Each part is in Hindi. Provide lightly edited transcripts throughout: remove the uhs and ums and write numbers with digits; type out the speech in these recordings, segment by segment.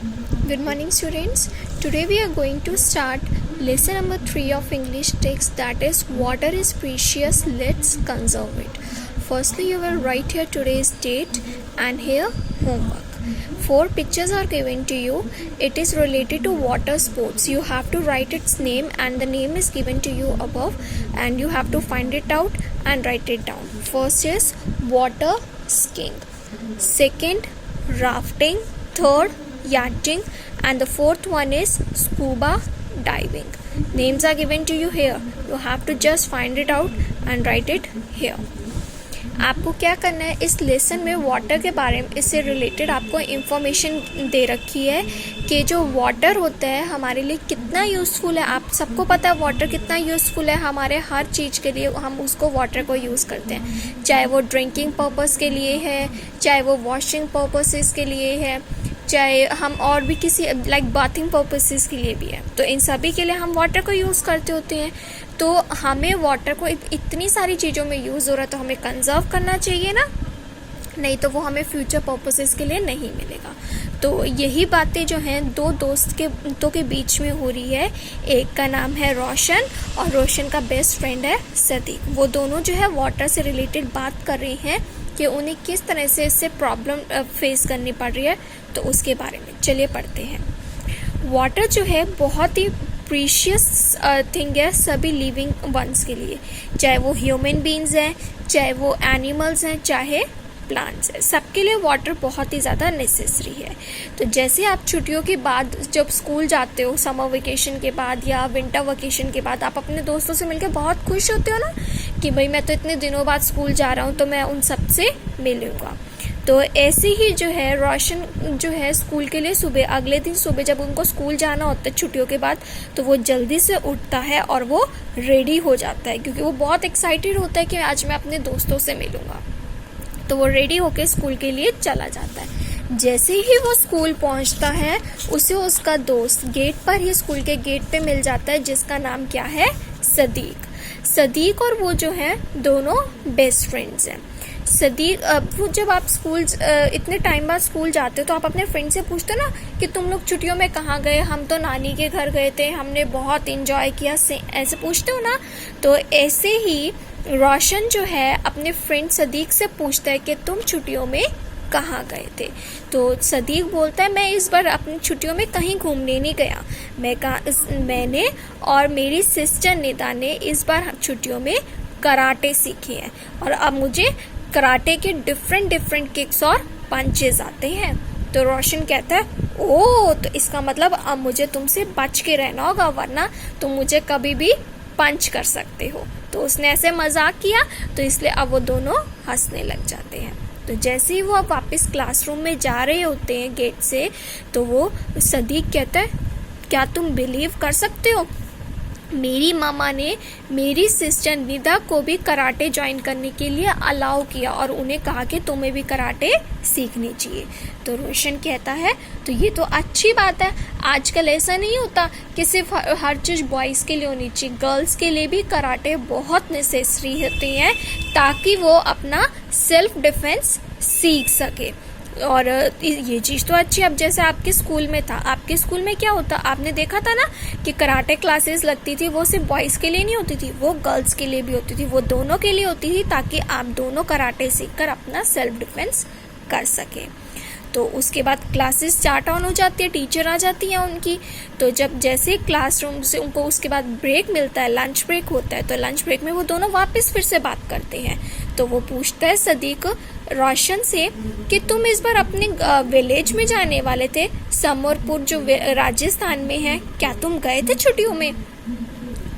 Good morning, students. Today we are going to start lesson number 3 of English text, that is water is precious, let's conserve it. Firstly, you will write here today's date and here homework. 4 pictures are given to you. It is related to water sports. You have to write its name and the name is given to you above and you have to find it out and write it down. First is water skiing. Second, rafting. Third, yachting, and the fourth one is scuba diving. Names are given to you here. You have to just find it out and write it here. आपको क्या करना है, इस लेसन में वाटर के बारे में, इससे रिलेटेड आपको इन्फॉर्मेशन दे रखी है कि जो वाटर होता है हमारे लिए कितना यूज़फुल है. आप सबको पता है वाटर कितना यूज़फुल है. हमारे हर चीज़ के लिए हम उसको वाटर को यूज़ करते हैं, चाहे वो ड्रिंकिंग पर्पस के लिए है, चाहे वो वॉशिंग पर्पसेस के लिए है, चाहे हम और भी किसी लाइक बाथिंग पर्पसेस के लिए भी है. तो इन सभी के लिए हम वाटर को यूज़ करते होते हैं. तो हमें वाटर को इतनी सारी चीज़ों में यूज़ हो रहा है तो हमें कंजर्व करना चाहिए ना, नहीं तो वो हमें फ्यूचर पर्पसेस के लिए नहीं मिलेगा. तो यही बातें जो हैं दो दोस्तों के बीच में हो रही है. एक का नाम है रोशन और रोशन का बेस्ट फ्रेंड है सदीक. वो दोनों जो है वाटर से रिलेटेड बात कर रहे हैं कि उन्हें किस तरह से इससे प्रॉब्लम फेस करनी पड़ रही है. तो उसके बारे में चलिए पढ़ते हैं. वाटर जो है बहुत ही प्रीशियस थिंग है सभी लिविंग वंस के लिए, चाहे वो ह्यूमन बीइंग्स हैं, चाहे वो एनिमल्स हैं, चाहे प्लांट्स है, सबके लिए वाटर बहुत ही ज़्यादा नेसेसरी है. तो जैसे आप छुट्टियों के बाद जब स्कूल जाते हो, समर वेकेशन के बाद या विंटर वेकेशन के बाद, आप अपने दोस्तों से मिलकर बहुत खुश होते हो ना कि भाई मैं तो इतने दिनों बाद स्कूल जा रहा हूँ तो मैं उन सब से मिलूँगा. तो ऐसे ही जो है रोशन जो है स्कूल के लिए सुबह, अगले दिन सुबह जब उनको स्कूल जाना होता है छुट्टियों के बाद, तो वो जल्दी से उठता है और वो रेडी हो जाता है क्योंकि वो बहुत एक्साइटेड होता है कि आज मैं अपने दोस्तों से मिलूँगा. तो वो रेडी होकर स्कूल के लिए चला जाता है. जैसे ही वो स्कूल पहुंचता है उसे उसका दोस्त गेट पर ही, स्कूल के गेट पे मिल जाता है, जिसका नाम क्या है, सदीक और वो जो है दोनों बेस्ट फ्रेंड्स हैं. सदीक, वो जब आप स्कूल इतने टाइम बाद स्कूल जाते हो तो आप अपने फ्रेंड से पूछते हो ना कि तुम लोग छुट्टियों में कहाँ गए, हम तो नानी के घर गए थे, हमने बहुत इंजॉय किया, ऐसे पूछते हो ना. तो ऐसे ही रोशन जो है अपने फ्रेंड सदीक से पूछता है कि तुम छुट्टियों में कहाँ गए थे. तो सदीक बोलता है मैं इस बार अपनी छुट्टियों में कहीं घूमने नहीं गया, मैंने और मेरी सिस्टर निदा ने इस बार छुट्टियों में कराटे सीखे हैं और अब मुझे कराटे के डिफरेंट किक्स और पंचेस आते हैं. तो रोशन कहता है ओह, तो इसका मतलब अब मुझे तुमसे बच के रहना होगा वरना तुम मुझे कभी भी पंच कर सकते हो. तो उसने ऐसे मजाक किया तो इसलिए अब वो दोनों हंसने लग जाते हैं. तो जैसे ही वो अब वापस क्लासरूम में जा रहे होते हैं गेट से, तो वो सदीक कहता है क्या तुम बिलीव कर सकते हो, मेरी मामा ने मेरी सिस्टर निदा को भी कराटे ज्वाइन करने के लिए अलाउ किया और उन्हें कहा कि तुम्हें भी कराटे सीखनी चाहिए. तो रोशन कहता है तो ये तो अच्छी बात है. आजकल ऐसा नहीं होता कि सिर्फ हर चीज़ बॉयज़ के लिए होनी चाहिए, गर्ल्स के लिए भी कराटे बहुत नेसेसरी होते हैं ताकि वो अपना सेल्फ डिफेंस सीख सके. और ये चीज़ तो अच्छी. अब जैसे आपके स्कूल में था, आपके स्कूल में क्या होता, आपने देखा था ना कि कराटे क्लासेस लगती थी, वो सिर्फ बॉयज़ के लिए नहीं होती थी, वो गर्ल्स के लिए भी होती थी, वो दोनों के लिए होती थी ताकि आप दोनों कराटे सीखकर अपना सेल्फ डिफेंस कर सकें. तो उसके बाद क्लासेस स्टार्ट ऑन हो जाती है, टीचर आ जाती है उनकी. तो जब जैसे क्लासरूम से उनको उसके बाद ब्रेक मिलता है, लंच ब्रेक होता है, तो लंच ब्रेक में वो दोनों वापस फिर से बात करते हैं. तो वो पूछता है सदीक रोशन से कि तुम इस बार अपने विलेज में जाने वाले थे, समरपुर जो राजस्थान में है, क्या तुम गए थे छुट्टियों में.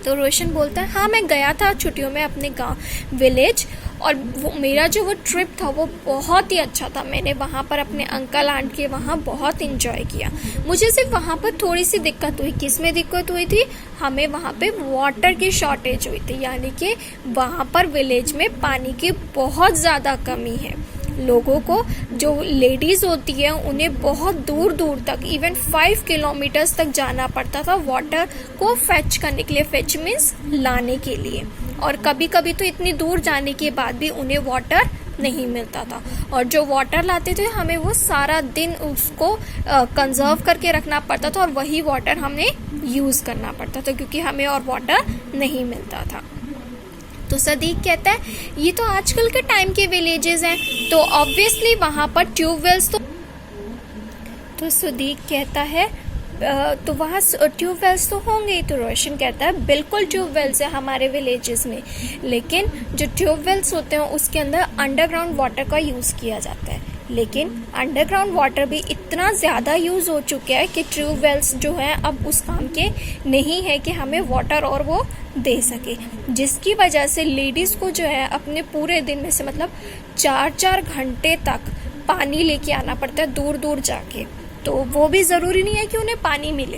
तो रोशन बोलता है हाँ मैं गया था छुट्टियों में अपने गांव विलेज, और मेरा जो वो ट्रिप था वो बहुत ही अच्छा था. मैंने वहाँ पर अपने अंकल आंट के वहाँ बहुत इंजॉय किया. मुझे सिर्फ वहाँ पर थोड़ी सी दिक्कत हुई. किस में दिक्कत हुई थी, हमें वहाँ पे वाटर की शॉर्टेज हुई थी, यानी कि वहाँ पर विलेज में पानी की बहुत ज़्यादा कमी है. लोगों को, जो लेडीज़ होती है उन्हें बहुत दूर दूर तक, इवन 5 किलोमीटर्स तक जाना पड़ता था वाटर को फेच करने के लिए. फेच मीन्स लाने के लिए. और कभी कभी तो इतनी दूर जाने के बाद भी उन्हें वाटर नहीं मिलता था, और जो वाटर लाते थे हमें वो सारा दिन उसको कंजर्व करके रखना पड़ता था और वही वाटर हमें यूज़ करना पड़ता था क्योंकि हमें और वाटर नहीं मिलता था। तो सदीक कहता है ये तो आजकल के टाइम के विलेजेस हैं, तो ऑब्वियसली वहाँ पर ट्यूबवेल्स तो सदीक कहता है तो वहाँ ट्यूबवेल्स तो होंगे ही। तो रोशन कहता है बिल्कुल ट्यूबवेल्स है हमारे विलेजेस में, लेकिन जो ट्यूबवेल्स होते हैं उसके अंदर अंडरग्राउंड वाटर का यूज़ किया जाता है, लेकिन अंडरग्राउंड वाटर भी इतना ज़्यादा यूज़ हो चुका है कि ट्यूबवेल्स जो हैं अब उस काम के नहीं है कि हमें वाटर और वो दे सके, जिसकी वजह से लेडीज़ को जो है अपने पूरे दिन में से मतलब 4-4 घंटे तक पानी लेके आना पड़ता है दूर दूर जाके। तो वो भी ज़रूरी नहीं है कि उन्हें पानी मिले,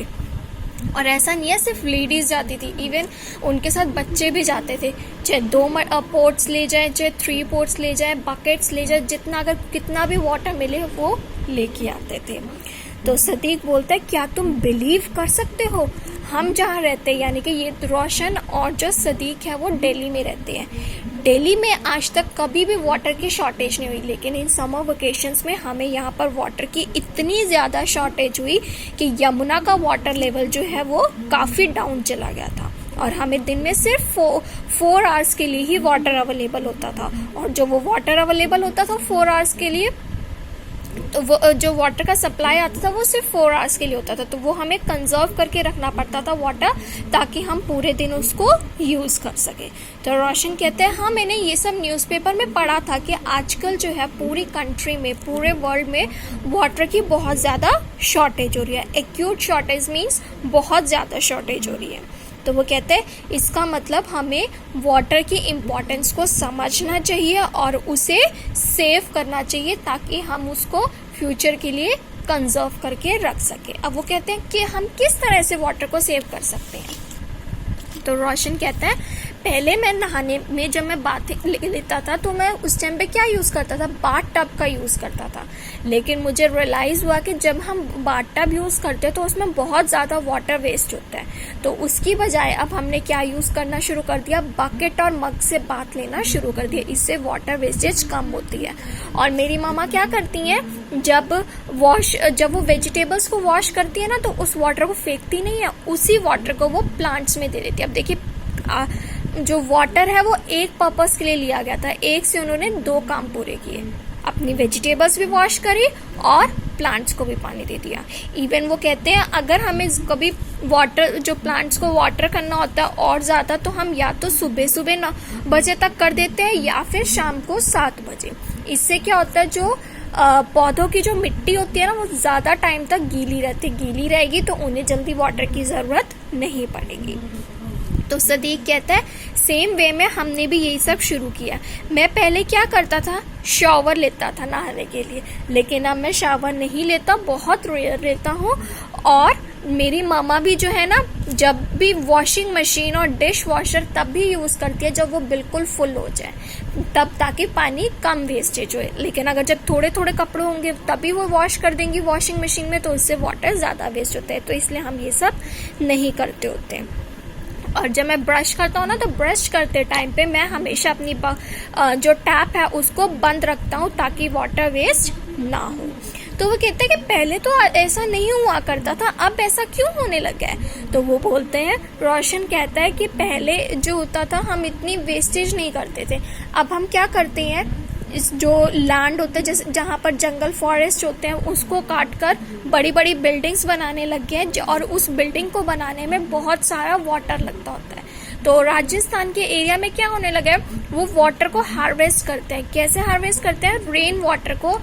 और ऐसा नहीं है सिर्फ लेडीज़ जाती थी, इवन उनके साथ बच्चे भी जाते थे। चाहे 2 पोर्ट्स ले जाएं, चाहे 3 पोर्ट्स ले जाएं, बकेट्स ले जाएं, जितना अगर कितना भी वाटर मिले वो लेके आते थे। तो सदीक बोलता है क्या तुम बिलीव कर सकते हो, हम जहाँ रहते हैं यानी कि ये रोशन और जो सदीक है वो दिल्ली में रहते हैं, दिल्ली में आज तक कभी भी वाटर की शॉर्टेज नहीं हुई, लेकिन इन समर वेकेशंस में हमें यहाँ पर वाटर की इतनी ज़्यादा शॉर्टेज हुई कि यमुना का वाटर लेवल जो है वो काफ़ी डाउन चला गया था, और हमें दिन में सिर्फ 4 आवर्स के लिए ही वाटर अवेलेबल होता था, और जो वो वाटर अवेलेबल होता था 4 आवर्स के लिए, तो वो जो वाटर का सप्लाई आता था वो सिर्फ 4 आवर्स के लिए होता था, तो वो हमें कंजर्व करके रखना पड़ता था वाटर, ताकि हम पूरे दिन उसको यूज़ कर सके। तो रोशन कहते हैं हाँ मैंने ये सब न्यूज़पेपर में पढ़ा था कि आजकल जो है पूरी कंट्री में, पूरे वर्ल्ड में वाटर की बहुत ज़्यादा शॉर्टेज हो रही है। एक्यूट शॉर्टेज मीन्स बहुत ज़्यादा शॉर्टेज हो रही है। तो वो कहते हैं इसका मतलब हमें वाटर की इम्पोर्टेंस को समझना चाहिए और उसे सेव करना चाहिए ताकि हम उसको फ्यूचर के लिए कंजर्व करके रख सके। अब वो कहते हैं कि हम किस तरह से वाटर को सेव कर सकते हैं। तो रोशन कहता है पहले मैं नहाने में जब मैं बाथ लेता था तो मैं उस टाइम पे क्या यूज़ करता था, बाथ टब का यूज़ करता था, लेकिन मुझे रियलाइज़ हुआ कि जब हम बाथ टब यूज़ करते हैं तो उसमें बहुत ज़्यादा वाटर वेस्ट होता है, तो उसकी बजाय अब हमने क्या यूज़ करना शुरू कर दिया, बकेट और मग से बाथ लेना शुरू कर दिया, इससे वाटर वेस्टेज कम होती है। और मेरी मामा क्या करती हैं, जब वो वेजिटेबल्स को वॉश करती है ना तो उस वाटर को फेंकती नहीं है, उसी वाटर को वो प्लांट्स में दे देती है। अब देखिए जो वाटर है वो एक पर्पस के लिए लिया गया था, एक से उन्होंने 2 काम पूरे किए, अपनी वेजिटेबल्स भी वॉश करी और प्लांट्स को भी पानी दे दिया। इवन वो कहते हैं अगर हमें कभी वाटर जो प्लांट्स को वाटर करना होता है और ज़्यादा, तो हम या तो सुबह 9 बजे तक कर देते हैं या फिर शाम को 7 बजे। इससे क्या होता है, जो पौधों की जो मिट्टी होती है ना वो ज़्यादा टाइम तक गीली रहेगी तो उन्हें जल्दी वाटर की ज़रूरत नहीं पड़ेगी। तो सदीक कहता है सेम वे में हमने भी यही सब शुरू किया। मैं पहले क्या करता था, शावर लेता था नहाने के लिए, लेकिन अब मैं शावर नहीं लेता, बहुत रेयर लेता हूँ। और मेरी मामा भी जो है ना, जब भी वॉशिंग मशीन और डिश वॉशर तब भी यूज़ करती है जब वो बिल्कुल फुल हो जाए, तब ताकि पानी कम वेस्टेज हो। लेकिन अगर जब थोड़े थोड़े कपड़े होंगे तभी वो वॉश कर देंगी वॉशिंग मशीन में, तो उससे वाटर ज़्यादा वेस्ट होता है, तो इसलिए हम ये सब नहीं करते होते। और जब मैं ब्रश करता हूँ ना, तो ब्रश करते टाइम पे मैं हमेशा अपनी जो टैप है उसको बंद रखता हूँ ताकि वाटर वेस्ट ना हो। तो वो कहते हैं कि पहले तो ऐसा नहीं हुआ करता था, अब ऐसा क्यों होने लगा है। तो वो बोलते हैं, रोशन कहता है कि पहले जो होता था हम इतनी वेस्टेज नहीं करते थे, अब हम क्या करते हैं, इस जो लैंड होता है जैसे जहाँ पर जंगल फॉरेस्ट होते हैं उसको काट कर बड़ी बड़ी बिल्डिंग्स बनाने लग गए हैं, और उस बिल्डिंग को बनाने में बहुत सारा वाटर लगता होता है। तो राजस्थान के एरिया में क्या होने लगा है, वो वाटर को हार्वेस्ट करते हैं। कैसे हार्वेस्ट करते हैं, रेन वाटर को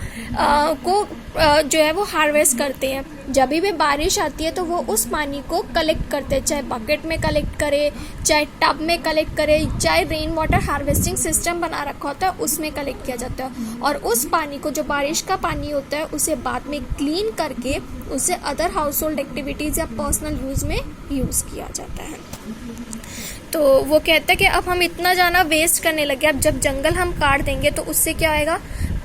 जो है वो हार्वेस्ट करते हैं। जब भी बारिश आती है तो वो उस पानी को कलेक्ट करते हैं, चाहे बकेट में कलेक्ट करे, चाहे टब में कलेक्ट करे, चाहे रेन वाटर हार्वेस्टिंग सिस्टम बना रखा होता है उसमें कलेक्ट किया जाता है। और उस पानी को, जो बारिश का पानी होता है, उसे बाद में क्लीन करके उसे अदर हाउस होल्ड एक्टिविटीज़ या पर्सनल यूज़ में यूज़ किया जाता है। तो वो कहते हैं कि अब हम इतना ज़्यादा वेस्ट करने लगे, अब जब जंगल हम काट देंगे तो उससे क्या आएगा,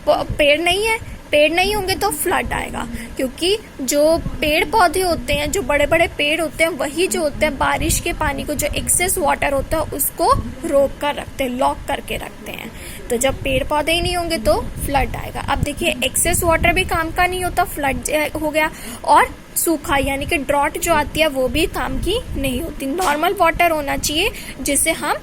पेड़ नहीं है पेड़ नहीं होंगे तो फ्लड आएगा, क्योंकि जो पेड़ पौधे होते हैं, जो बड़े बड़े पेड़ होते हैं, वही जो होते हैं बारिश के पानी को, जो एक्सेस वाटर होता है उसको रोक कर रखते हैं, लॉक करके रखते हैं। तो जब पेड़ पौधे ही नहीं होंगे तो फ्लड आएगा। अब देखिए एक्सेस वाटर भी काम का नहीं होता, फ्लड हो गया। और सूखा यानी कि ड्रॉट जो आती है वो भी काम की नहीं होती। नॉर्मल वाटर होना चाहिए जिसे हम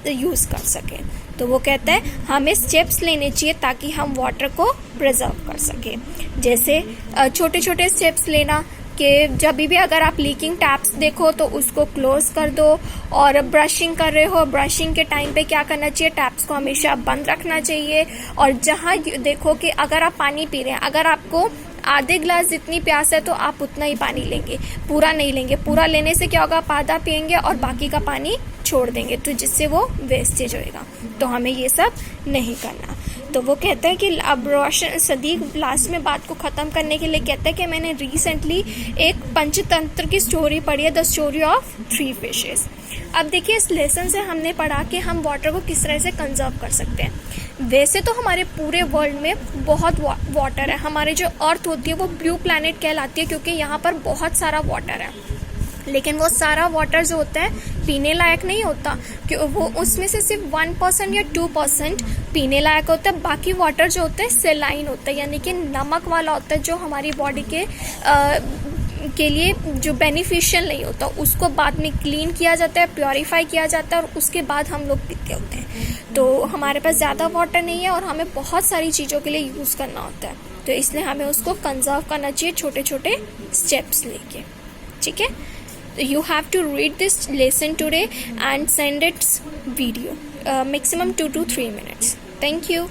यूज कर सकें। तो वो कहता है हमें स्टेप्स लेने चाहिए ताकि हम वाटर को प्रिजर्व कर सकें। जैसे छोटे छोटे स्टेप्स लेना कि जब भी अगर आप लीकिंग टैप्स देखो तो उसको क्लोज कर दो, और ब्रशिंग कर रहे हो, ब्रशिंग के टाइम पे क्या करना चाहिए, टैप्स को हमेशा बंद रखना चाहिए। और जहाँ देखो कि अगर आप पानी पी रहे हैं, अगर आपको आधे ग्लास जितनी प्यास है तो आप उतना ही पानी लेंगे, पूरा नहीं लेंगे। पूरा लेने से क्या होगा, आप आधा पियेंगे और बाकी का पानी छोड़ देंगे, तो जिससे वो वेस्टेज होएगा। तो हमें ये सब नहीं करना। तो वो कहता है कि अब रोशन सदीक लास्ट में बात को ख़त्म करने के लिए कहता है कि मैंने रिसेंटली एक पंचतंत्र की स्टोरी पढ़ी है, द स्टोरी ऑफ 3 फिशेस। अब देखिए इस लेसन से हमने पढ़ा कि हम वाटर को किस तरह से कंजर्व कर सकते हैं। वैसे तो हमारे पूरे वर्ल्ड में बहुत वाटर है। हमारे जो अर्थ होती है वो ब्लू प्लैनेट कहलाती है, क्योंकि यहाँ पर बहुत सारा वाटर है। लेकिन वो सारा वाटर जो होता है पीने लायक नहीं होता, कि वो उसमें से सिर्फ 1% या 2% पीने लायक होता है। बाकी वाटर जो होता है सेलाइन होता है, यानी कि नमक वाला होता है, जो हमारी बॉडी के लिए जो बेनिफिशियल नहीं होता। उसको बाद में क्लीन किया जाता है, प्योरीफाई किया जाता है, और उसके बाद हम लोग पीते होते हैं। तो हमारे पास ज़्यादा वाटर नहीं है और हमें बहुत सारी चीज़ों के लिए यूज़ करना होता है। तो इसलिए हमें उसको कंजर्व करना चाहिए छोटे छोटे स्टेप्स लेके। ठीक है, you have to read this lesson today and send its video, maximum 2 to 3 minutes. Thank you.